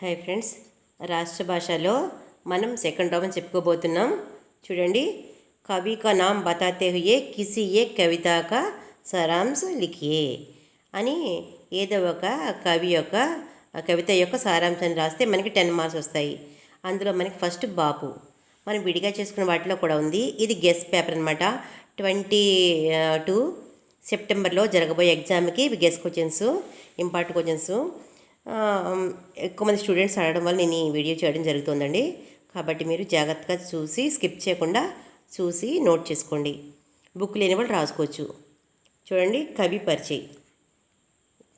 Hi friends, రాష్ట్ర భాషలో మనం సెకండ్ రోమన్ చెప్పుకోబోతున్నాం. చూడండి, కవి కా నామ్ బతాతే హుయే కిసి ఏ కవిత కా సారాంశ్ లిఖియే అని ఏదో ఒక కవిత యొక్క సారాంశాన్ని రాస్తే మనకి 10 మార్క్స్ వస్తాయి. అందులో మనకి ఫస్ట్ బాపు మనం విడిగా చేసుకున్న వాటిలో కూడా ఉంది. ఇది గెస్ట్ పేపర్ అనమాట. 22 సెప్టెంబర్లో జరగబోయే ఎగ్జామ్కి ఇవి గెస్ట్ క్వశ్చన్స్, ఇంపార్టెంట్ క్వశ్చన్స్. ఎక్కువ మంది స్టూడెంట్స్ అడగడం వల్ల నేను ఈ వీడియో చేయడం జరుగుతుందండి. కాబట్టి మీరు జాగ్రత్తగా చూసి స్కిప్ చేయకుండా చూసి నోట్ చేసుకోండి. బుక్ లేని వాళ్ళు రాసుకోవచ్చు. చూడండి, కవి పరిచయ్.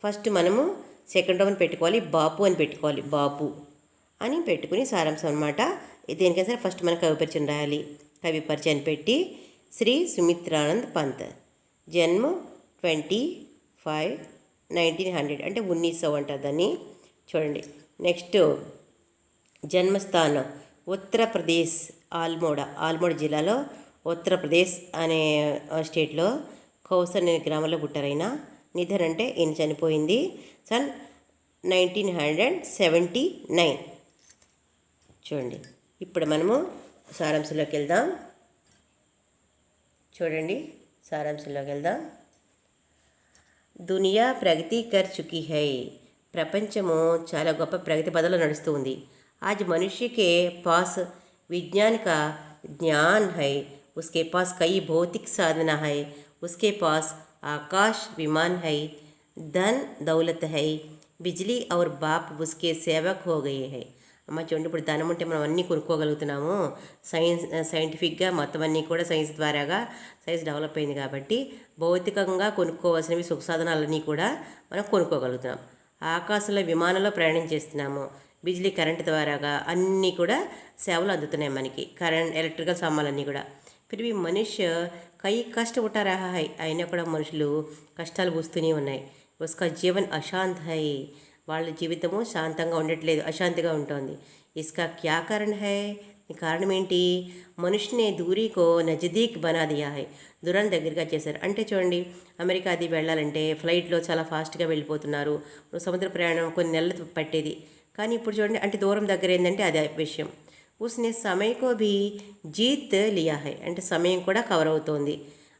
ఫస్ట్ మనము సెకండ్ రోమన్ పెట్టుకోవాలి, బాపు అని పెట్టుకోవాలి. బాపు అని పెట్టుకుని సారాంశం అనమాట. దేనికైనా సరే ఫస్ట్ మనం కవి పరిచయం రాయాలి. కవి పరిచయం పెట్టి శ్రీ సుమిత్రానంద్ పంత్, జన్మ 25/1900 అంటే 1900 అంటారు దాన్ని. చూడండి, నెక్స్ట్ జన్మస్థానం ఉత్తరప్రదేశ్, ఆల్మోడ జిల్లాలో ఉత్తరప్రదేశ్ అనే స్టేట్లో కౌసర్ అనే గ్రామంలో పుట్టారైనా. నిధన్ అంటే ఈయన చనిపోయింది సన్ 1979. చూడండి, ఇప్పుడు మనము సారాంశంలోకి వెళ్దాం. చూడండి, సారాంశంలోకి వెళ్దాం. దునియా ప్రగతి కర్ చుకీ హై. ప్రపంచము చాలా గొప్ప ప్రగతి పదంలో నడుస్తూ ఉంది. आज मनुष्य के पास विज्ञान का ज्ञान है, उसके पास कई भौतिक साधना है, उसके पास आकाश विमान है, धन दौलत है, बिजली और बाप उसके सेवक हो गए हैं. అమ్మ చూడండి, ఇప్పుడు ధనం ఉంటే మనం అన్నీ కొనుక్కోగలుగుతున్నాము. సైంటిఫిక్గా మొత్తం అన్నీ కూడా సైన్స్ డెవలప్ అయింది కాబట్టి భౌతికంగా కొనుక్కోవాల్సినవి సుఖ సాధనాలన్నీ కూడా మనం కొనుక్కోగలుగుతున్నాం. ఆకాశంలో విమానంలో ప్రయాణం చేస్తున్నాము. బిజిలీ కరెంటు ద్వారాగా అన్నీ కూడా సేవలు అందుతున్నాయి మనకి. ఎలక్ట్రికల్ సామాన్లన్నీ కూడా. ఫిర్ భీ మనుష్య కై కష్ట ఉఠా రహా హై. అయినా కూడా మనుషులు కష్టాలు పూస్తూనే ఉన్నాయి. ఉస్కా జీవన్ అశాంత్ హై. వాళ్ళ జీవితము శాంతంగా ఉండట్లేదు, అశాంతిగా ఉంటుంది. ఇస్కా క్యా కారణ్ హై. కారణం ఏంటి? మనుషుని దూరీకో నజదీక్ బనా దియా హై. దూరాన్ని దగ్గరగా చేశారు. అంటే చూడండి, అమెరికా అది వెళ్ళాలంటే ఫ్లైట్లో చాలా ఫాస్ట్గా వెళ్ళిపోతున్నారు. సముద్ర ప్రయాణం కొన్ని నెలలు పట్టేది, కానీ ఇప్పుడు చూడండి, అంటే దూరం దగ్గర ఏంటంటే అదే విషయం. ఉస్నే సమయకో భీ జీత్ లియా హై. అంటే సమయం కూడా కవర్ అవుతోంది.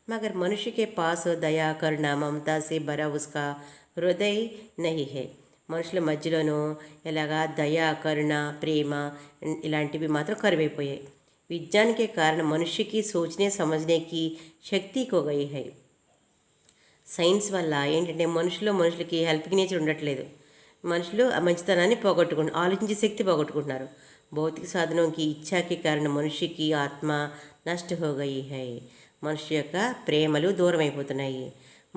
మగర్ మనుషుకే పాస్ దయా కరుణ మమతా సే భరా ఉస్కా హృదయ నహీ హై. మనుషుల మధ్యలోనూ ఎలాగా దయ, కరుణ, ప్రేమ ఇలాంటివి మాత్రం కరువైపోయాయి. విజ్ఞానికే కారణం మనుష్యకి సోచనే సమజనేకి శక్తి కోగయి హై. సైన్స్ వల్ల ఏంటంటే మనుషులకి హెల్పింగ్ నేచర్ ఉండట్లేదు. మనుషులు ఆ మంచితనాన్ని ఆలోచించే శక్తి పోగొట్టుకుంటున్నారు. భౌతిక సాధనంకి ఇచ్చాకి కారణం మనిషికి ఆత్మ నష్ట హోగయి హై. మనిషి యొక్క ప్రేమలు దూరం అయిపోతున్నాయి.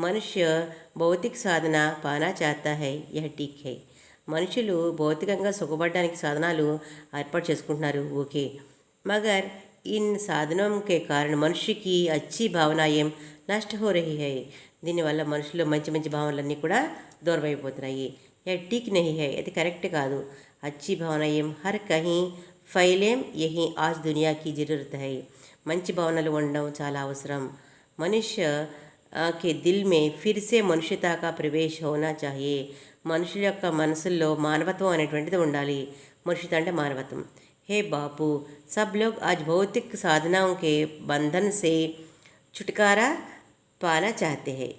మనుష్య భౌతిక సాధన పానా చాతా హై, యహ ఠీక్ హై. మనుషులు భౌతికంగా సుఖపడడానికి సాధనాలు ఏర్పాటు చేసుకుంటున్నారు, ఓకే. మగర్ ఇన్ సాధనంకే కారణం మనిషికి అచ్చి భావనాయం నష్ట హో రహీ హై. దీనివల్ల మనుషులు మంచి మంచి భావనలన్నీ కూడా దూరం అయిపోతున్నాయి. యహ ఠీక్ నహీ హై, అది కరెక్ట్ కాదు. అచ్చి భావనాయం హర్ కహీ ఫైలేం, యహీ ఆజ్ దునియాకి జరూరత్ హై. మంచి భావనలు ఉండడం చాలా అవసరం. మనుష్య के दिल में फिर से మనుష్యతా का ప్రవేశ होना चाहिए. మనుషుల యొక్క మనసుల్లో మానవత్వం అనేటువంటిది ఉండాలి. మనుష్యత అంటే మానవత్వం. हे बापू, सब लोग आज भौतिक साधनाओं के बंधन से छुटकारा पाना चाहते हैं.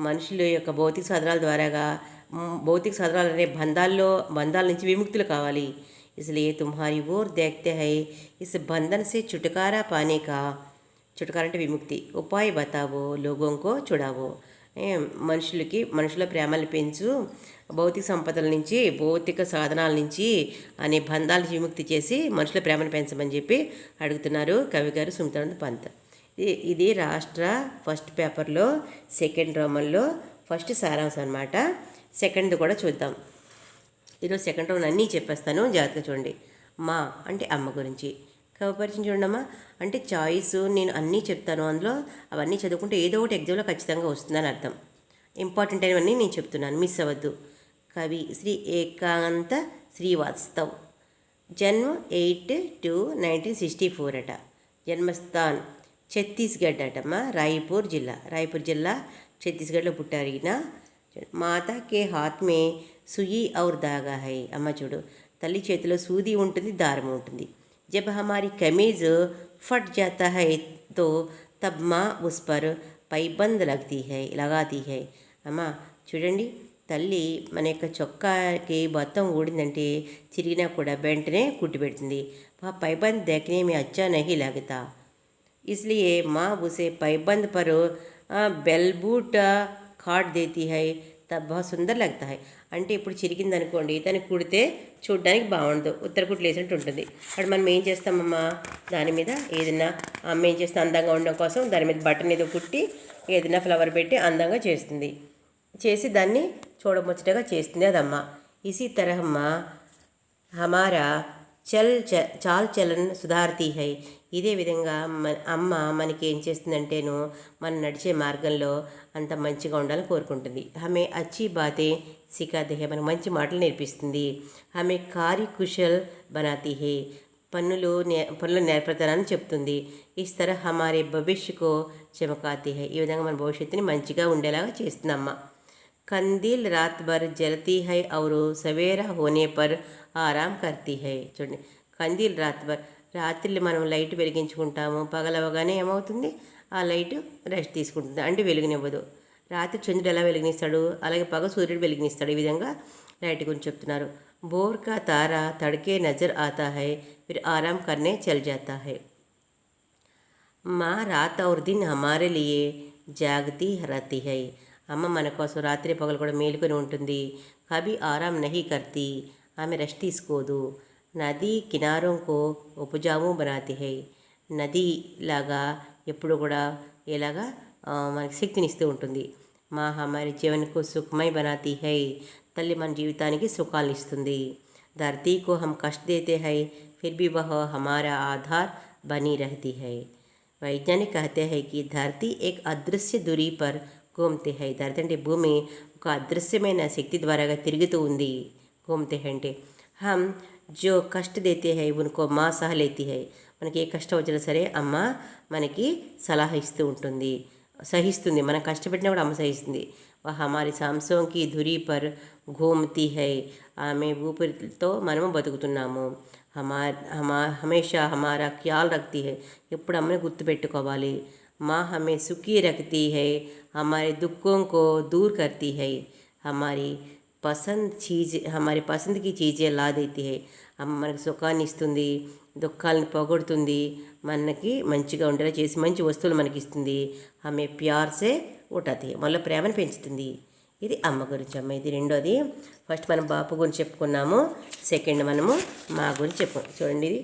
మనుషుల యొక్క భౌతిక సాధనాల ద్వారాగా భౌతిక సాధనాలు అనే బంధాల నుంచి విముక్తులు కావాలి. इसलिए तुम्हारी ओर देखते हैं, इस बंधन से छुटकारा पाने का, చుటకారా అంటే విముక్తి, ఉపాయ బతావో లోగోంకో చూడావో. మనుషుల ప్రేమలు పెంచు, భౌతిక సంపదల నుంచి భౌతిక సాధనాల నుంచి అనే బంధాలు విముక్తి చేసి మనుషుల ప్రేమను పెంచమని చెప్పి అడుగుతున్నారు కవి గారు సుమిత్రానంద్ పంత్. ఇది రాష్ట్ర ఫస్ట్ పేపర్లో సెకండ్ రోమన్లో ఫస్ట్ సారాంశం అనమాట. సెకండ్ది కూడా చూద్దాం. ఈరోజు సెకండ్ రోమన్ అన్నీ చెప్పేస్తాను, జాగ్రత్తగా చూడండి. మా అంటే అమ్మ గురించి. కవి పరిచయం చూడమ్మా. అంటే చాయిస్ నేను అన్నీ చెప్తాను, అందులో అవన్నీ చదువుకుంటే ఏదో ఒకటి ఎగ్జామ్లో ఖచ్చితంగా వస్తుందని అర్థం. ఇంపార్టెంట్ అయినవన్నీ నేను చెప్తున్నాను, మిస్ అవ్వద్దు. కవి శ్రీ ఏకాంత శ్రీవాస్తవ్, జన్మ 8/2/1964 అట. జన్మస్థాన్ ఛత్తీస్గఢ్ అటమ్మా, రాయపూర్ జిల్లా ఛత్తీస్గఢ్లో పుట్టారు ఈయన. మాతా కే హాత్ మే సుయి ఔర్ దాగా హై. అమ్మ చూడు, తల్లి చేతిలో సూది ఉంటుంది, దారం ఉంటుంది. జబ్ హమారీ కమీజ్ ఫట్ జాతా హై తో తబ్ మా ఉస్ పర్ పైబంద్ లగాతీ హై. అమ్మ చూడండి, తల్లి మన యొక్క చొక్కాకి బొత్తం ఊడిందంటే చిరిగినా కూడా వెంటనే కుట్టి పెడుతుంది. పైబంద్ देखने में अच्छा नहीं लगता, इसलिए माँ उसे पैबंद पर बेलबूट काट देती है, तब बहुत सुंदर लगता है. అంటే ఇప్పుడు చిరిగింది అనుకోండి, దానికి కుడితే చూడడానికి బాగుండదు, ఉత్తర కుట్లు వేసినట్టు ఉంటుంది. అప్పుడు మనం ఏం చేస్తామమ్మా, దాని మీద ఏదైనా అమ్మ ఏం చేస్తే అందంగా ఉండడం కోసం దాని మీద బటన్ ఏదో కుట్టి ఏదైనా ఫ్లవర్ పెట్టి అందంగా చేస్తుంది, చేసి దాన్ని చూడముచ్చటగా చేస్తుంది అదమ్మ. ఇసి తరహమ్మ హమారా చాల్ చలన్ సుధార్తీ హై. ఇదే విధంగా అమ్మ మనకి ఏం చేస్తుందంటేను మన నడిచే మార్గంలో అంత మంచిగా ఉండాలని కోరుకుంటుంది. హమే అచ్చి బాతే సిఖాతే హై, మనకు మంచి మాటలు నేర్పిస్తుంది. హమే కుశల్ బనాతీ హై, పనులు నేర్పడతానని చెప్తుంది. ఇస్ తరహ హమారే భవిష్యకో చమకాతీ హై, ఈ విధంగా మన భవిష్యత్తుని మంచిగా ఉండేలాగా చేస్తుంది అమ్మ. కందీల్ రాత్ భర్ జలతీ హై ఔర్ సవేరా హోనే పర్ ఆరాం కర్తీ హై. చూడండి, కందీల్ రాత్ భర్, రాత్రిళ్ళు మనం లైట్ వెలిగించుకుంటాము, పగలవగానే ఏమవుతుంది, ఆ లైట్ రెస్ట్ తీసుకుంటుంది, అంటే వెలుగునివ్వదు. రాత్రి చంద్రుడు ఎలా వెలిగినిస్తాడు, అలాగే పగ సూర్యుడు వెలిగినిస్తాడు. ఈ విధంగా లైట్ గురించి చెప్తున్నారు. బోర్ కా తారా తడకే నజర్ ఆతా హై, ఫిర్ ఆరాం కర్నే చల్ జాతా హై. మా రాత్ ఔర్ దిన్ హమారే లియే జాగతీ రహతీ హై. అమ్మ మన కోసం రాత్రి పగలు కూడా మేలుకొని ఉంటుంది. కభీ ఆరాం నహీ కర్తీ, ఆమె రెస్ట్ తీసుకోదు. నదీ కినారోంకో ఉపజాము బనాతి హై, నది లాగా ఎప్పుడు కూడా ఎలాగా మనకి శక్తినిస్తూ ఉంటుంది. మా హమారి జీవనకు సుఖమై బనాతి హై, తల్లి మన జీవితానికి సుఖాలను ఇస్తుంది. ధరతీకో హమ్ కష్ట దేతే హై, ఫిర్ భీ వహ్ హమారా ఆధార్ బనీ రహతీ హై. వైజ్ఞానిక్ कहते हैं कि धरती एक अदृश्य दूरी पर घूमते है. ధరతి అంటే భూమి ఒక అదృశ్యమైన శక్తి ద్వారాగా తిరుగుతూ ఉంది. घूमते हैं అంటే హమ్ జో కష్ట దేతే హై ఉన్కో మా సహ లేతి హై. మనకి ఏ కష్టం వచ్చినా సరే అమ్మ మనకి సలహా ఇస్తూ ఉంటుంది, సహిస్తుంది. మనం కష్టపెట్టినా కూడా అమ్మ సహిస్తుంది. హమారి సాంసోంకి ధురీ పర్ ఘూమతి హై, ఆమె ఊపిరితో మనము బతుకుతున్నాము. హమేషా హమారా ఖ్యాల్ రఖతీ హై, ఎప్పుడు అమ్మని గుర్తుపెట్టుకోవాలి. మా హమే సుఖీ రఖతీ హై, హమారే దుఃఖోं को दूर करती है, हमारी పసంద్కి చీజే లా దేతి హై. అమ్మ మనకి సుఖాన్ని ఇస్తుంది, దుఃఖాలను పోగొడుతుంది, మనకి మంచిగా ఉండేలా చేసి మంచి వస్తువులు మనకి ఇస్తుంది. ఆమె ప్యార్సే ఉటాతి, మళ్ళీ ప్రేమను పెంచుతుంది. ఇది అమ్మ గురించి అమ్మ. ఇది రెండోది. ఫస్ట్ మనం బాపు గురించి చెప్పుకున్నాము, సెకండ్ మనము మా గురించి చెప్పుకున్నాం. చూడండి, ఇది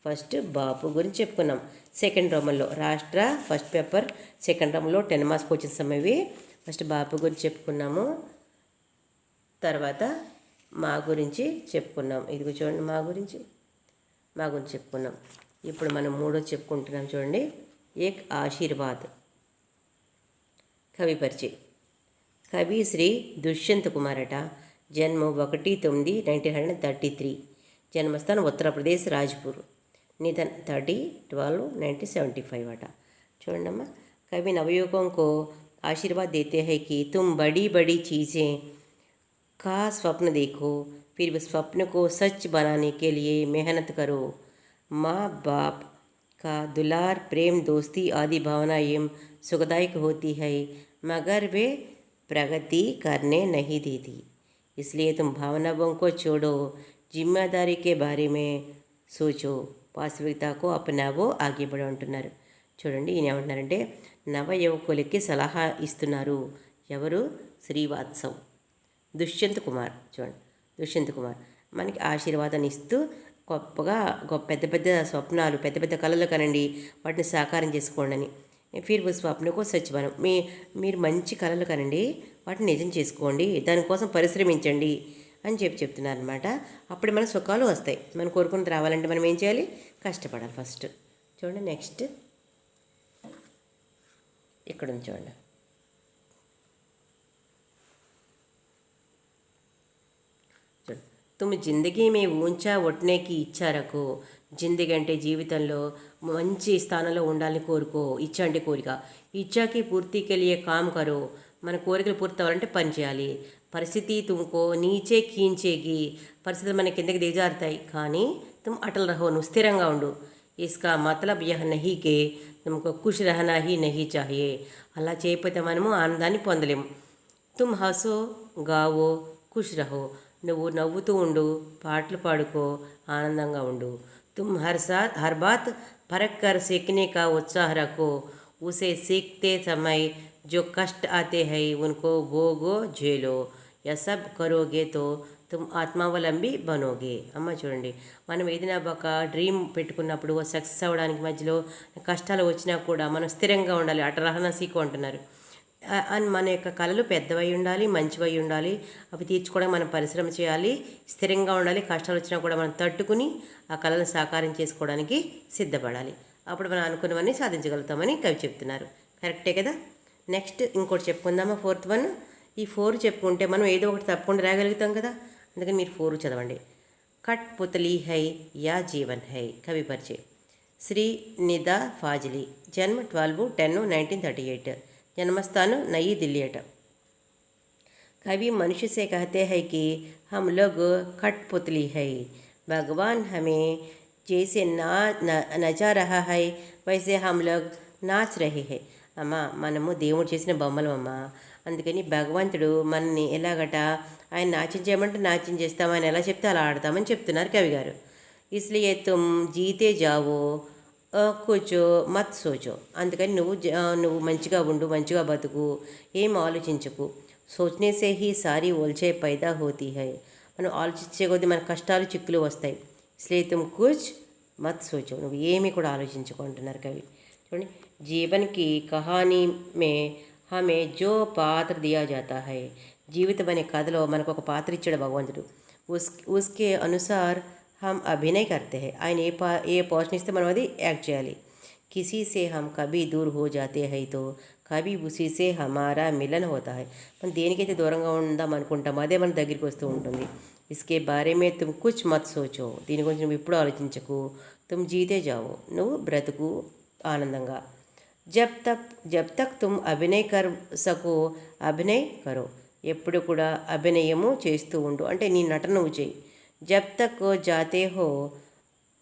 ఫస్ట్ బాపు గురించి చెప్పుకున్నాం. సెకండ్ రోమన్లో రాష్ట్ర ఫస్ట్ పేపర్, సెకండ్ రోమన్లో 10 మార్క్స్ క్వశ్చన్స్ అమ్మవి. ఫస్ట్ బాపు గురించి చెప్పుకున్నాము, తర్వాత మా గురించి చెప్పుకున్నాం. ఇదిగో చూడండి, మా గురించి చెప్పుకున్నాం. ఇప్పుడు మనం మూడో చెప్పుకుంటున్నాం. చూడండి, ఏక్ ఆశీర్వాద్. కవి పరిచయం. కవి శ్రీ దుష్యంత్ కుమార్ అట. జన్మం 1/9/1933. జన్మస్థానం ఉత్తరప్రదేశ్ రాజ్పూర్. నిధన్ 30/12/1975 అట. చూడండమ్మా, कभी नवयुवकों को आशीर्वाद देते हैं कि तुम बड़ी बड़ी चीज़ें का स्वप्न देखो, फिर उस स्वप्न को सच बनाने के लिए मेहनत करो. माँ बाप का दुलार, प्रेम, दोस्ती आदि भावनाएं सुखदायक होती है, मगर वे प्रगति करने नहीं देती. इसलिए तुम भावनाओं को छोड़ो, जिम्मेदारी के बारे में सोचो, వాస్తవికతకు అపనావో ఆగే బడో అంటున్నారు. చూడండి, ఈయన ఏమంటున్నారంటే నవ యువకులకి సలహా ఇస్తున్నారు. ఎవరు? శ్రీవాత్సవ్ దుష్యంత్ కుమార్. చూడండి, దుష్యంత్ కుమార్ మనకి ఆశీర్వాదాన్ని ఇస్తూ పెద్ద పెద్ద స్వప్నాలు, పెద్ద పెద్ద కళలు కనండి, వాటిని సాకారం చేసుకోండి అని. ఫిర్ ఉస్ స్వప్నకో సచ్ బనో, మీరు మంచి కళలు కనండి, వాటిని నిజం చేసుకోండి, దానికోసం పరిశ్రమించండి అని చెప్తున్నారు అనమాట. అప్పుడు మన సుఖాలు వస్తాయి. మనం కోరుకున్నది రావాలంటే మనం ఏం చేయాలి? కష్టపడాలి ఫస్ట్. చూడండి, నెక్స్ట్ ఇక్కడ ఉంది చూడండి. तुम जिंदगी में ऊंचा उठने की इच्छा रखो. జిందగీ అంటే జీవితంలో మంచి స్థానంలో ఉండాలని కోరుకో. ఇచ్చ అంటే కోరిక. ఇచ్చాకి పూర్తికి లియే కామ్ కరో, మన కోరికలు పూర్తి అవ్వాలంటే పని చేయాలి. పరిస్థితి తుమ్కో నీచే ఖీంచేగి, పరిస్థితులు మన కిందకి దిగజారుతాయి, కానీ తుమ్ అటల్ రహో, నువ్వు స్థిరంగా ఉండు. Iska మతలబ్ yeah Nahi K తుమ్కో ఖుష్ Rahana he నహీ చాహియే, అలా చేయకపోతే మనము ఆనందాన్ని పొందలేము. తుమ్ హసో గావో ఖుష్ రహో, నువ్వు నవ్వుతూ ఉండు, పాటలు పాడుకో, ఆనందంగా ఉండు. తుమ్ హర్ బాత్ फर्क कर सीखने का उत्साह रखो, उसे सीखते समय जो कष्ट आते हैं उनको भोगो झेलो, यह सब करोगे तो तुम ఆత్మావలంబి బనోగే. అమ్మ చూడండి, మనం ఏదైనా ఒక డ్రీమ్ పెట్టుకున్నప్పుడు సక్సెస్ అవ్వడానికి మధ్యలో కష్టాలు వచ్చినా కూడా మనం స్థిరంగా ఉండాలి. అటరహన సీకు అంటున్నారు. అండ్ మన యొక్క కళలు పెద్దవై ఉండాలి, మంచివై ఉండాలి. అవి తీర్చుకోవడానికి మనం పరిశ్రమ చేయాలి, స్థిరంగా ఉండాలి. కష్టాలు వచ్చినా కూడా మనం తట్టుకుని ఆ కళలను సాకారం చేసుకోవడానికి సిద్ధపడాలి. అప్పుడు మనం అనుకున్నవన్నీ సాధించగలుగుతామని కవి చెప్తున్నారు. కరెక్టే కదా. నెక్స్ట్ ఇంకోటి చెప్పుకుందామా, 4th వన్. ఈ 4 చెప్పుకుంటే మనం ఏదో ఒకటి తప్పకుండా రాగలుగుతాం కదా. అందుకని మీరు 4 చదవండి. కట్ పుతలి హై యా జీవన్ హై. కవి పరిచయం. శ్రీ నిదా ఫాజిలీ, జన్మ 12/10/1938, जन्मस्थान नई दिल्ली अट. कवि मनुष्य से कहते हैं कि हम लोग कठपुतली है, भगवान हमें जैसे नचा रहा है वैसे हम लोग नाच रहे हैं. అమ్మ, మనము దేవుడు చేసిన బొమ్మలు అమ్మ. అందుకని భగవంతుడు మనని ఎలాగట ఆయన నాట్యం చేయమంటే నాట్యం చేస్తాం, ఆయన ఎలా చెప్తే అలా ఆడతామని చెప్తున్నారు కవి గారు. ఇస్లియే తుమ్ జీతే జావో కూర్చో మత్ సోచో. అందుకని నువ్వు మంచిగా ఉండు, మంచిగా బతుకు, ఏం ఆలోచించకు. సోచనేసే హీ సారీ ఓల్చే పైదా హోతీ హై. మనం ఆలోచించే కొద్దీ మన కష్టాలు చిక్కులు వస్తాయి. ఇస్లియే తుమ్ కుచ్ మత్ సోచో, నువ్వు ఏమీ కూడా ఆలోచించుకుంటున్నారు కవి. చూడండి, జీవన్ కి కహానీ మే హమే జో పాత్ర దియా జాతా హై. జీవితం అనే కథలో మనకు ఒక పాత్ర ఇచ్చాడు భగవంతుడు. ఉస్కే అనుసార్ हम अभिनय करते हैं. ఆయన ఏ పోర్షన్ ఇస్తే మనం అది యాక్ట్ చేయాలి. కిసీ సే హమ్ కభీ దూర్ హో జాతే హై తో కభీ ఉసీ సే హమారా మిలన్ హోతా హై. మనం దేనికైతే దూరంగా ఉందాం అనుకుంటామో అదే మన దగ్గరికి వస్తూ ఉంటుంది. ఇస్కే బారే మే తుమ్ కుచ్ మత్ సోచో, దీని గురించి నువ్వు ఇప్పుడు ఆలోచించకు. తుమ్ జీతే జావో, నువ్వు బ్రతుకు ఆనందంగా. జబ్ తక్ తుమ్ అభినయ్ కర్ సకో అభినయ్ కరో, ఎప్పుడు కూడా అభినయము చేస్తూ ఉండు, అంటే నీ నటన నువ్వు చేయి. जब तक जाते हो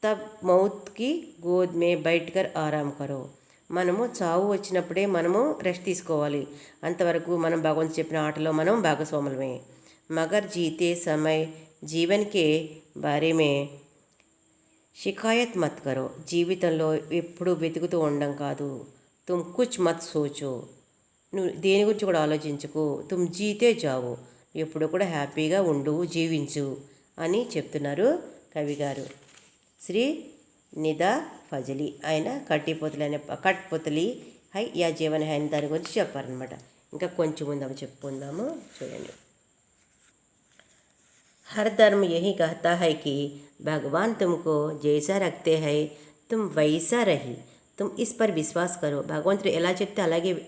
तब मौत की गोद में बैठकर आराम करो. మనము చావు వచ్చినప్పుడే మనము రెస్ట్ తీసుకోవాలి. అంతవరకు మనం భగవంతుడు చెప్పిన ఆటలో మనం భాగస్వాములమే. మగర్ జీతే సమయ్ జీవన్ కే బారే మే షికాయత్ మత్ కరో. జీవితంలో ఎప్పుడు వెతుకుతూ ఉండడం కాదు. తుమ్ కుచ్ మత్ సోచో, నువ్వు దేని గురించి కూడా ఆలోచించుకో. తుమ్ జీతే జావో, ఎప్పుడు కూడా హ్యాపీగా ఉండు, జీవించు అని చెప్తున్నారు కవి గారు. శ్రీ నిదా ఫజలి, ఆయన కట్పుతలి హై యా జీవన్ హై అని దాని గురించి చెప్పారనమాట. ఇంకా కొంచెం ముందు చెప్పుకుందాము. చూడండి, हर धर्म यही कहता है कि भगवान तुमको जैसा रखते हैं तुम वैसा रही, तुम इस पर विश्वास करो. భగవంతుడు ఎలా చెప్తే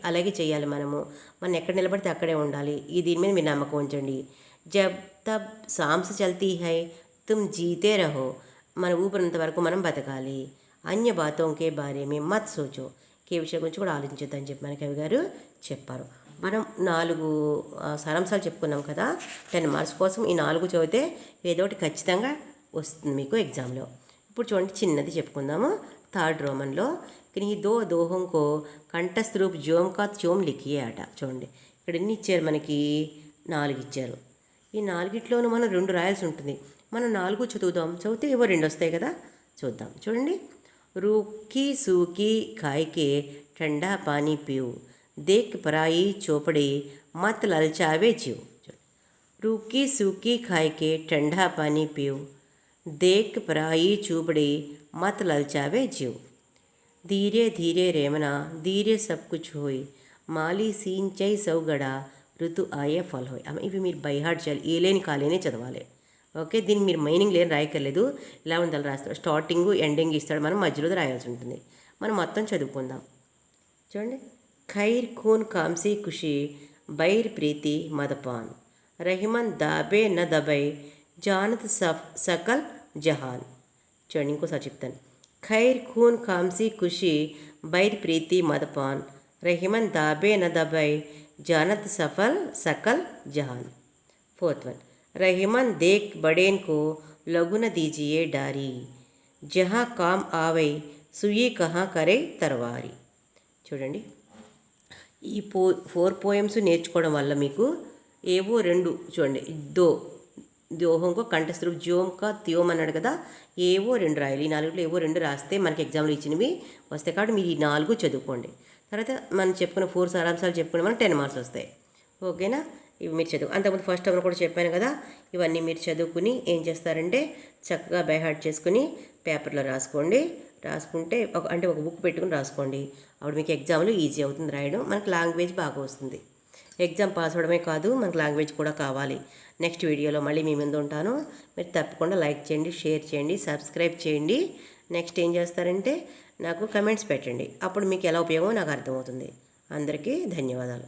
అలాగే చేయాలి. మనం ఎక్కడ నిలబడితే అక్కడే ఉండాలి. దీని మీద మీరు నమ్మకం ఉంచండి. जब तब सांस चलती है तुम जीते रहो, మన ఊపిరినంత వరకు మనం బతకాలి. అన్య బాతోంకే బారే మే మత్ సోచో, కే విషయం గురించి కూడా ఆలోచించొద్దని చెప్పి మన కవి గారు చెప్పారు. మనం 4 సారాంశాలు చెప్పుకున్నాం కదా. 10 మార్క్స్ కోసం ఈ 4 చదివితే ఏదో ఒకటి ఖచ్చితంగా వస్తుంది మీకు ఎగ్జామ్లో. ఇప్పుడు చూడండి, చిన్నది చెప్పుకుందాము. 3rd రోమన్లో ఈ దోహంకో కంఠస్థ రూప్ జోమ్ కా చోమ్ లిఖియే అట. చూడండి, ఇక్కడ ఎన్ని ఇచ్చారు మనకి? 4 ఇచ్చారు. ఈ 4 మనం 2 రాయాల్సి ఉంటుంది. మనం 4 చదువుదాం. చదివితే ఏవో 2 వస్తాయి కదా. చూద్దాం. చూడండి, रूखी सूखी खाए के ठंडा पानी पियो, देख पराई चौपड़े मत ललचावे जीव. रूखी सूखी खाए के ठंडा पानी पियो, देख पराई चौपड़े मत ललचावे जीव. धीरे धीरे रेमना धीरे सब कुछ होई, माली सींचई सौगड़ा ఋతు ఆయే ఫల్ హోయ్. ఇవి మీరు బై హార్ట్ చేయాలి. ఏలేని కాలేనే చదవాలి. ఓకే, దీన్ని మీరు మైనింగ్ లేని రాయక్కర్లేదు. ఇలా ఉండాలి రాస్తారు. స్టార్టింగ్ ఎండింగ్ ఇస్తాడు, మనం మధ్యలో రాయాల్సి ఉంటుంది. మనం మొత్తం చదువుకుందాం. చూడండి, ఖైర్ ఖూన్ కాంసీ ఖుషి బైర్ ప్రీతి మదపాన్, రహిమన్ దాబే న దబై జానత్ సకల్ జహాన్. చూడండి, ఇంకోసారి చెప్తాను. ఖైర్ ఖూన్ కాంసీ ఖుషి బైర్ ప్రీతి మదపాన్, రహిమన్ దాబే న దబై జానత్ సకల్ జహాన్. फोर्थ वन, रहीमन देख बड़ेन को लघु न दीजिए डारी, जहाँ काम ఆవై సుయి కహా కరే తర్వారి. చూడండి, ఈ 4 పోయమ్స్ నేర్చుకోవడం వల్ల మీకు ఏవో రెండు చూడండి, దోహంకో కంఠస్థ జోంకా త్యోమ్ అన్నాడు కదా, ఏవో రెండు రాయాలి. ఈ నాలుగులో ఏవో రెండు రాస్తే మనకి ఎగ్జామ్లో ఇచ్చినవి వస్తాయి. కాబట్టి మీరు ఈ 4 చదువుకోండి. తర్వాత మనం చెప్పుకున్న 4 సారాంశాలు చెప్పుకుని మనకు 10 మార్క్స్ వస్తాయి. ఓకేనా? ఇవి మీరు చదువు. అంతకుముందు ఫస్ట్ అవర్ కూడా చెప్పాను కదా, ఇవన్నీ మీరు చదువుకుని ఏం చేస్తారంటే చక్కగా బై హార్ట్ చేసుకుని పేపర్లో రాసుకుంటే ఒక బుక్ పెట్టుకుని రాసుకోండి. అప్పుడు మీకు ఎగ్జామ్లో ఈజీ అవుతుంది రాయడం. మనకు లాంగ్వేజ్ బాగా వస్తుంది. ఎగ్జామ్ పాస్ అవ్వడమే కాదు, మనకు లాంగ్వేజ్ కూడా కావాలి. నెక్స్ట్ వీడియోలో మళ్ళీ మీ ముందు ఉంటాను. మీరు తప్పకుండా లైక్ చేయండి, షేర్ చేయండి, సబ్స్క్రైబ్ చేయండి. నెక్స్ట్ ఏం చేస్తారంటే నాకు కమెంట్స్ పెట్టండి. అప్పుడు మీకు ఎలా ఉపయోగమో నాకు అర్థమవుతుంది. అందరికీ ధన్యవాదాలు.